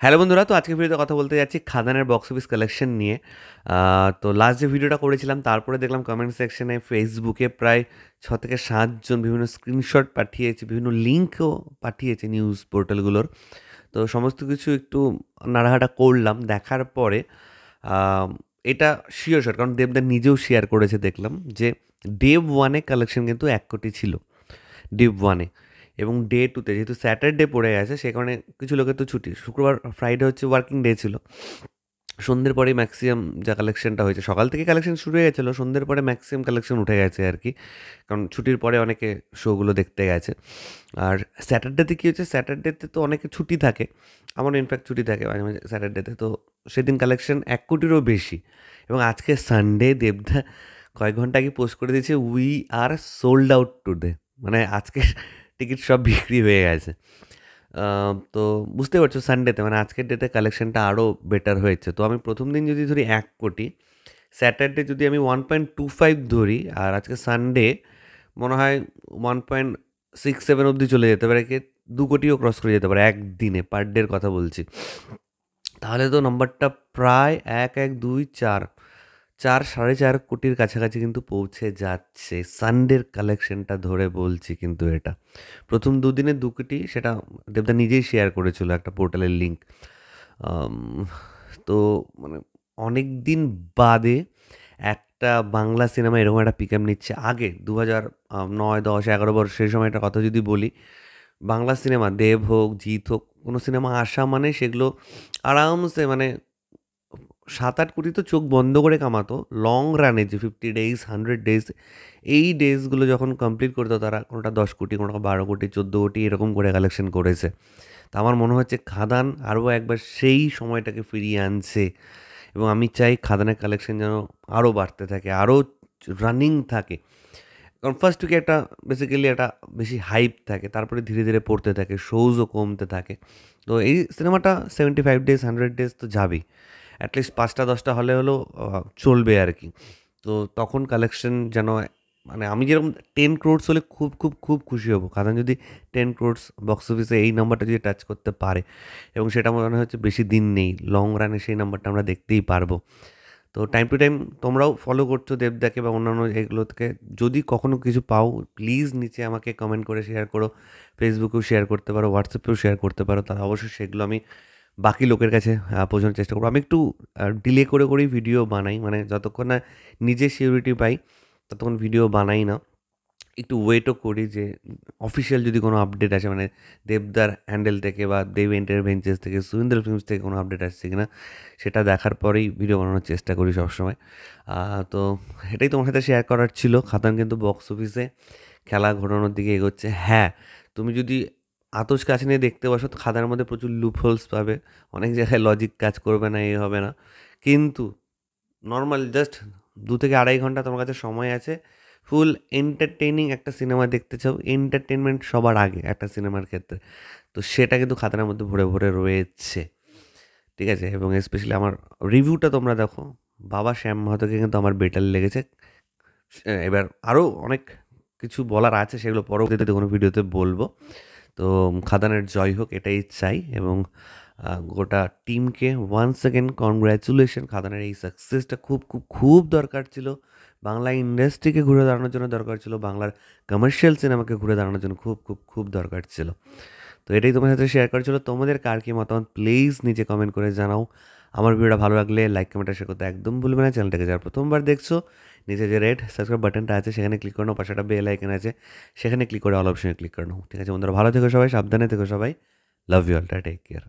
Hello বন্ধুরা, তো আজকের ভিডিওতে কথা বলতে যাচ্ছি খাদানের বক্স অফিস কালেকশন নিয়ে। তো লাস্ট যে ভিডিওটা করেছিলাম তারপরে দেখলাম কমেন্ট সেকশনে ফেসবুকে প্রায় ৬ থেকে ৭ জন বিভিন্ন স্ক্রিনশট পাঠিয়েছে, বিভিন্ন লিঙ্কও পাঠিয়েছে নিউজ পোর্টালগুলোর। তো সমস্ত কিছু একটু নাড়াঘাটা করলাম, দেখার পরে আম এটা শিওর শট, কারণ দেবদা নিজেও শেয়ার করেছে দেখলাম যে ডে 1 এ কালেকশন কিন্তু ১ কোটি ছিল। ডে 1 এ। এবং ডে 2 তে যেহেতু স্যাটারডে পড়ে গেছে সে কারণে কিছু লোকের তো ছুটি। শুক্রবার, ফ্রাইডে হচ্ছে ওয়ার্কিং ডে ছিল। সন্ধ্যের পরেই ম্যাক্সিমাম যা কালেকশনটা হয়েছে। সকাল থেকে কালেকশন শুরু হয়ে গেছিল। সন্ধ্যের পরে ম্যাক্সিমাম কালেকশন উঠে গেছে আরকি। কারণ ছুটির পরে অনেকে শোগুলো দেখতে গেছে। আর স্যাটারডেতে কী হচ্ছে, স্যাটারডেতে তো অনেকের ছুটি থাকে। আমারও ইনফ্যাক্ট ছুটি থাকে মাঝে, মাঝে স্যাটারডেতে। তো সেদিন কালেকশন ১ কোটিরও বেশি। এবং আজকে সানডে দেবদা কয়েক ঘন্টা আগে পোস্ট করে দিয়েছে, "we are sold out today." মানে আজকের টিকিট সব বিক্রি হয়ে গেছে। তো বুঝতেই পারছো সানডেতে মানে আজকের ডেটে কালেকশনটা আরও বেটার হয়েছে। তো আমি ১ম দিন যদি ধরি ১ কোটি, স্যাটারডে যদি আমি 1.25 ধরি, আর আজকে সানডে মনে হয় 1.67 অব্দি চলে যেতে পারে, ২ কোটিও ক্রস করে যেতে পারে একদিনে, পার ডের কথা বলছি। তাহলে তো নম্বরটা প্রায় ১, ১, ২, ৪, ৪, ৪.৫ কোটির কাছাকাছি কিন্তু পৌঁছে যাচ্ছে। সানডের কালেকশনটা ধরে বলছি কিন্তু এটা। প্রথম দুদিনে ২ কোটি, সেটা দেবদা নিজেই শেয়ার করেছিল একটা পোর্টালের লিঙ্ক। আম তো মানে অনেক দিন বাদে একটা বাংলা সিনেমা এরকম একটা পিকআপ নিচ্ছে। আগে ২০০৯, ১০, ১১ বর্ষ সেই সময়টার কথা যদি বলি, বাংলা সিনেমা দেব হোক, জিৎ হোক, কোনো সিনেমা আসা মানে সেগুলো আরামসে মানে ৭-৮ কোটি তো চোখ বন্ধ করে কামাতো। লং রানে যে 50 ডেইজ, 100 ডেইজ, এই ডেইজগুলো যখন কমপ্লিট করতো তারা, কোনোটা ১০ কোটি, কোনোটা ১২ কোটি, ১৪ কোটি এরকম করে কালেকশন করেছে। তো আমার মনে হচ্ছে খাদান আরও একবার সেই সময়টাকে ফিরিয়ে আনছে। এবং আমি চাই খাদানের কালেকশন যেন আরও বাড়তে থাকে, আরও রানিং থাকে। কারণ ফার্স্ট উইকে একটা বেসিক্যালি একটা বেশি হাইপ থাকে, তারপরে ধীরে ধীরে পড়তে থাকে, শোজও কমতে থাকে। তো এই সিনেমাটা 75 ডেজ, 100 ডেজ তো যাবেই। অ্যাটলিস্ট ৫টা ১০টা হলে হলেও চলবে আর কি। তো তখন কালেকশন যেন মানে আমি যেরকম 10 crores হলে খুব খুব খুব খুশি হব। কারণ যদি 10 crores বক্স অফিসে এই নাম্বারটা যদি টাচ করতে পারে, এবং সেটা মনে হচ্ছে বেশি দিন নেই, লং রানে সেই নাম্বারটা আমরা দেখতেই পারবো। তো টাইম টু টাইম তোমরাও ফলো করছো দেবদাকে বা অন্যান্য এগুলো থেকে। যদি কখনো কিছু পাও প্লিজ নিচে আমাকে কমেন্ট করে শেয়ার করো। ফেসবুকেও শেয়ার করতে পারো, হোয়াটসঅ্যাপেও শেয়ার করতে পারো। তাহলে অবশ্যই সেগুলো আমি বাকি লোকের কাছে পৌঁছানোর চেষ্টা করবো। আমি একটু ডিলে করে করেই ভিডিও বানাই, মানে যতক্ষণ না নিজে সিউরিটি পাই ততক্ষণ ভিডিও বানাই না। একটু ওয়েটও করি যে অফিসিয়াল যদি কোনো আপডেট আসে, মানে দেবদার হ্যান্ডেল থেকে বা দেব এন্টারভেঞ্চেস থেকে, সুইন্দর ফিল্মস থেকে কোনো আপডেট আসছে কিনা সেটা দেখার পরেই ভিডিও বানানোর চেষ্টা করি সবসময়। তো এটাই তোমার সাথে শেয়ার করার ছিল। খাদান কিন্তু বক্স অফিসে খেলা ঘোরানোর দিকে এগোচ্ছে। হ্যাঁ, তুমি যদি আতশ কাছে নিয়ে দেখতে বসো তো খাদানের মধ্যে প্রচুর লুপহোলস পাবে। অনেক জায়গায় লজিক কাজ করবে না, এই হবে না। কিন্তু নরমাল জাস্ট ২ থেকে ২.৫ ঘন্টা তোমার কাছে সময় আছে। ফুল এন্টারটেইনিং একটা সিনেমা দেখতে চাও, এন্টারটেইনমেন্ট সবার আগে একটা সিনেমার ক্ষেত্রে। তো সেটা কিন্তু খাতার মধ্যে ভরে, ভরে রয়েছে। ঠিক আছে? এবং স্পেশালি আমার রিভিউটা তোমরা দেখো। বাবা শ্যাম মাহাতোকে কিন্তু আমার বেটার লেগেছে। এবার আরও অনেক কিছু বলার আছে, সেগুলো পরবর্তীতে কোনো ভিডিওতে বলব। তো খাদানের জয় হোক এটাই চাই। এবং গোটা টিমকে ওয়ান্স সেকেন্ড কনগ্র্যাচুলেশন। খাদানের এই সাকসেসটা খুব খুব খুব দরকার ছিল। বাংলা ইন্ডাস্ট্রিকে ঘুরে দাঁড়ানোর জন্য দরকার ছিল, বাংলার কমার্শিয়াল সিনেমাকে ঘুরে দাঁড়ানোর জন্য খুব খুব খুব দরকার ছিল। তো এটাই তোমার সাথে শেয়ার করা ছিল। তোমাদের কার কি মতামত প্লিজ নিচে কমেন্ট করে জানাও। আমার ভিডিওটা ভালো লাগলে লাইক, কমেন্ট আর শেয়ার করতে একদম ভুলবে না। চ্যানেলটাকে যারা প্রথমবার দেখছো, নিচে যে রেড সাবস্ক্রাইব বাটনটা আছে সেখানে ক্লিক করে নাও, পাশে একটা বেল আইকন আছে সেখানে ক্লিক করে অল অপশনে ক্লিক করে নাও। ঠিক আছে বন্ধুরা, ভালো থেকো সবাই, সাবধানে থেকো সবাই। Love you all, take care.